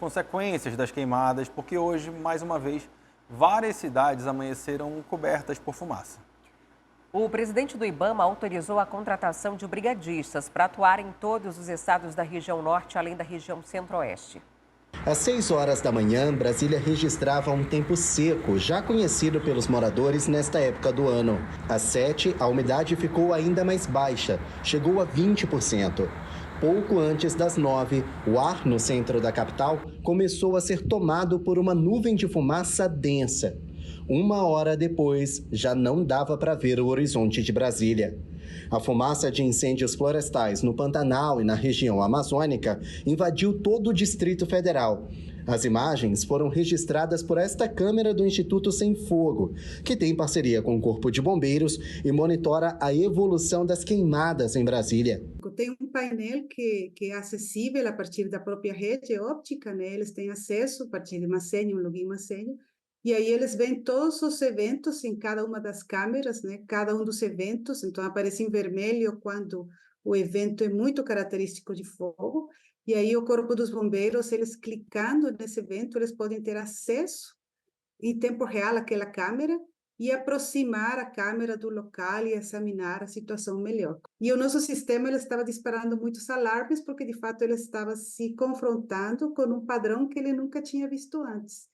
consequências das queimadas, porque hoje, mais uma vez, várias cidades amanheceram cobertas por fumaça. O presidente do IBAMA autorizou a contratação de brigadistas para atuar em todos os estados da região norte, além da região centro-oeste. Às 6 horas da manhã, Brasília registrava um tempo seco, já conhecido pelos moradores nesta época do ano. Às 7, a umidade ficou ainda mais baixa, chegou a 20%. Pouco antes das 9, o ar no centro da capital começou a ser tomado por uma nuvem de fumaça densa. 1 hora depois, já não dava para ver o horizonte de Brasília. A fumaça de incêndios florestais no Pantanal e na região amazônica invadiu todo o Distrito Federal. As imagens foram registradas por esta câmera do Instituto Sem Fogo, que tem parceria com o Corpo de Bombeiros e monitora a evolução das queimadas em Brasília. Tem um painel que é acessível a partir da própria rede óptica, né? Eles têm acesso a partir de uma senha, um login, uma senha. E aí eles veem todos os eventos em cada uma das câmeras, né? Cada um dos eventos, então aparece em vermelho quando o evento é muito característico de fogo. E aí o Corpo dos Bombeiros, eles clicando nesse evento, eles podem ter acesso em tempo real àquela câmera e aproximar a câmera do local e examinar a situação melhor. E o nosso sistema ele estava disparando muitos alarmes porque, de fato, ele estava se confrontando com um padrão que ele nunca tinha visto antes.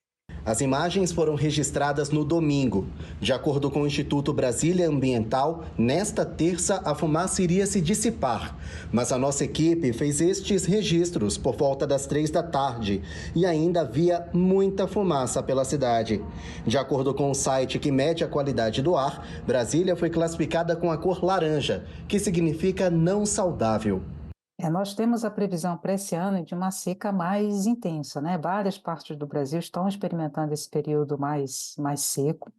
As imagens foram registradas no domingo. De acordo com o Instituto Brasília Ambiental, nesta terça a fumaça iria se dissipar. Mas a nossa equipe fez estes registros por volta das 3 da tarde e ainda havia muita fumaça pela cidade. De acordo com o site que mede a qualidade do ar, Brasília foi classificada com a cor laranja, que significa não saudável. Nós temos a previsão para esse ano de uma seca mais intensa, né? Várias partes do Brasil estão experimentando esse período mais seco,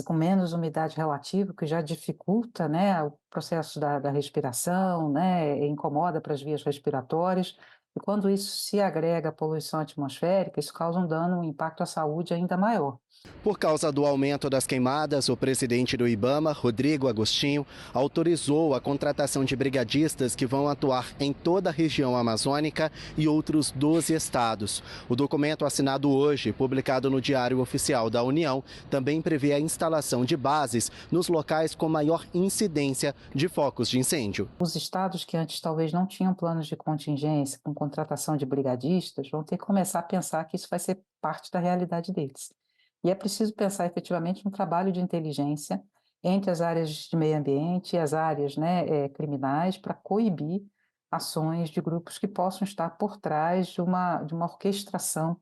com menos umidade relativa, que já dificulta, né, o processo da respiração, né, incomoda para as vias respiratórias. E quando isso se agrega à poluição atmosférica, isso causa um impacto à saúde ainda maior. Por causa do aumento das queimadas, o presidente do IBAMA, Rodrigo Agostinho, autorizou a contratação de brigadistas que vão atuar em toda a região amazônica e outros 12 estados. O documento assinado hoje, publicado no Diário Oficial da União, também prevê a instalação de bases nos locais com maior incidência de focos de incêndio. Os estados que antes talvez não tinham planos de contingência com contratação de brigadistas vão ter que começar a pensar que isso vai ser parte da realidade deles. E é preciso pensar efetivamente no trabalho de inteligência entre as áreas de meio ambiente e as áreas, né, criminais para coibir ações de grupos que possam estar por trás de uma orquestração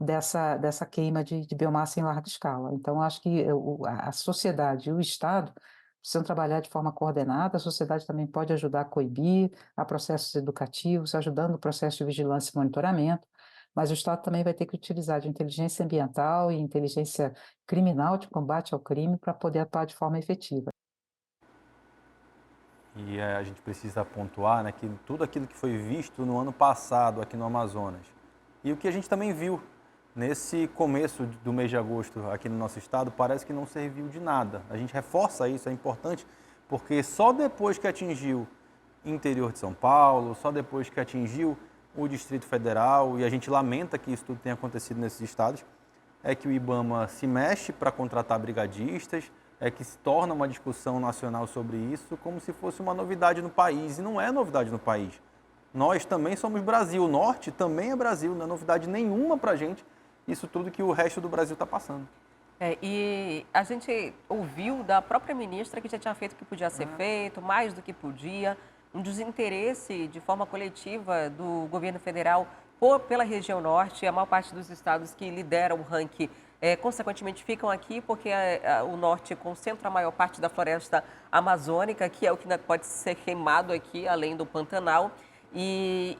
dessa queima de biomassa em larga escala. Então, acho que a sociedade e o Estado precisam trabalhar de forma coordenada. A sociedade também pode ajudar a coibir a processos educativos, ajudando o processo de vigilância e monitoramento. Mas o Estado também vai ter que utilizar de inteligência ambiental e inteligência criminal de combate ao crime para poder atuar de forma efetiva. E a gente precisa pontuar, né, que tudo aquilo que foi visto no ano passado aqui no Amazonas e o que a gente também viu nesse começo do mês de agosto aqui no nosso estado parece que não serviu de nada. A gente reforça isso, é importante, porque só depois que atingiu o interior de São Paulo, só depois que atingiu o Distrito Federal, e a gente lamenta que isso tudo tenha acontecido nesses estados, é que o IBAMA se mexe para contratar brigadistas, é que se torna uma discussão nacional sobre isso, como se fosse uma novidade no país, e não é novidade no país. Nós também somos Brasil, o Norte também é Brasil, não é novidade nenhuma para a gente, isso tudo que o resto do Brasil está passando. E a gente ouviu da própria ministra que já tinha feito o que podia ser feito, mais do que podia, um desinteresse de forma coletiva do governo federal pela região norte. A maior parte dos estados que lideram o ranking, consequentemente, ficam aqui porque o norte concentra a maior parte da floresta amazônica, que é o que pode ser queimado aqui, além do Pantanal, e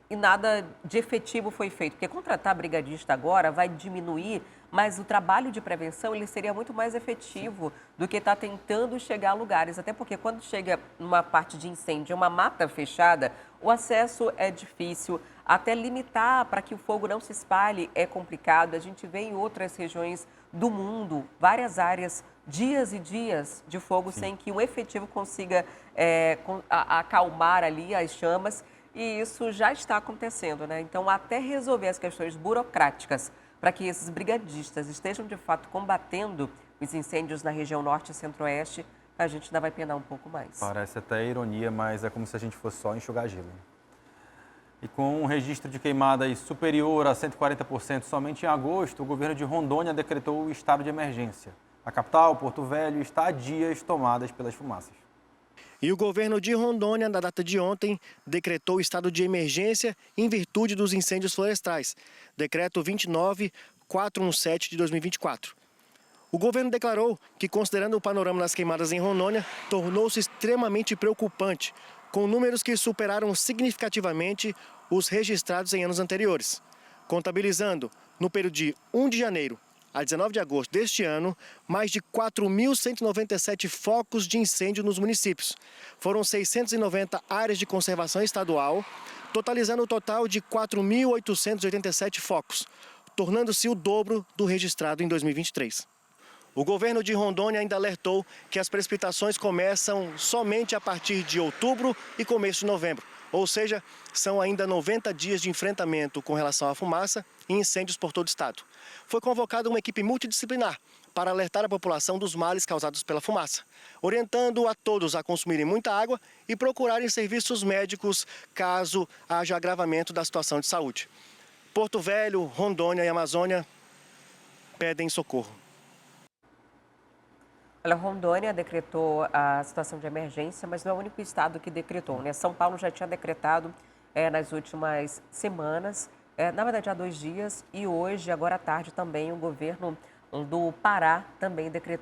nada de efetivo foi feito. Porque contratar brigadista agora vai diminuir, mas o trabalho de prevenção ele seria muito mais efetivo do que estar tentando chegar a lugares. Até porque quando chega numa parte de incêndio, uma mata fechada, o acesso é difícil, até limitar para que o fogo não se espalhe é complicado. A gente vê em outras regiões do mundo, várias áreas, dias e dias de fogo sem que um efetivo consiga acalmar ali as chamas. e isso já está acontecendo, né? Então, até resolver as questões burocráticas para que esses brigadistas estejam de fato combatendo os incêndios na região norte e centro-oeste, a gente ainda vai penar um pouco mais. Parece até ironia, mas é como se a gente fosse só enxugar gelo. E com um registro de queimadas superior a 140% somente em agosto, o governo de Rondônia decretou o estado de emergência. A capital, Porto Velho, está há dias tomadas pelas fumaças. E o governo de Rondônia, na data de ontem, decretou o estado de emergência em virtude dos incêndios florestais. Decreto 29417 de 2024. O governo declarou que, considerando o panorama das queimadas em Rondônia, tornou-se extremamente preocupante, com números que superaram significativamente os registrados em anos anteriores, contabilizando, no período de 1 de janeiro a 19 de agosto deste ano, mais de 4.197 focos de incêndio nos municípios. Foram 690 áreas de conservação estadual, totalizando o total de 4.887 focos, tornando-se o dobro do registrado em 2023. O governo de Rondônia ainda alertou que as precipitações começam somente a partir de outubro e começo de novembro. Ou seja, são ainda 90 dias de enfrentamento com relação à fumaça e incêndios por todo o estado. Foi convocada uma equipe multidisciplinar para alertar a população dos males causados pela fumaça, orientando a todos a consumirem muita água e procurarem serviços médicos caso haja agravamento da situação de saúde. Porto Velho, Rondônia e Amazônia pedem socorro. Olha, Rondônia decretou a situação de emergência, mas não é o único estado que decretou, né? São Paulo já tinha decretado nas últimas semanas, na verdade há 2 dias, e hoje, agora à tarde também, o governo do Pará também decretou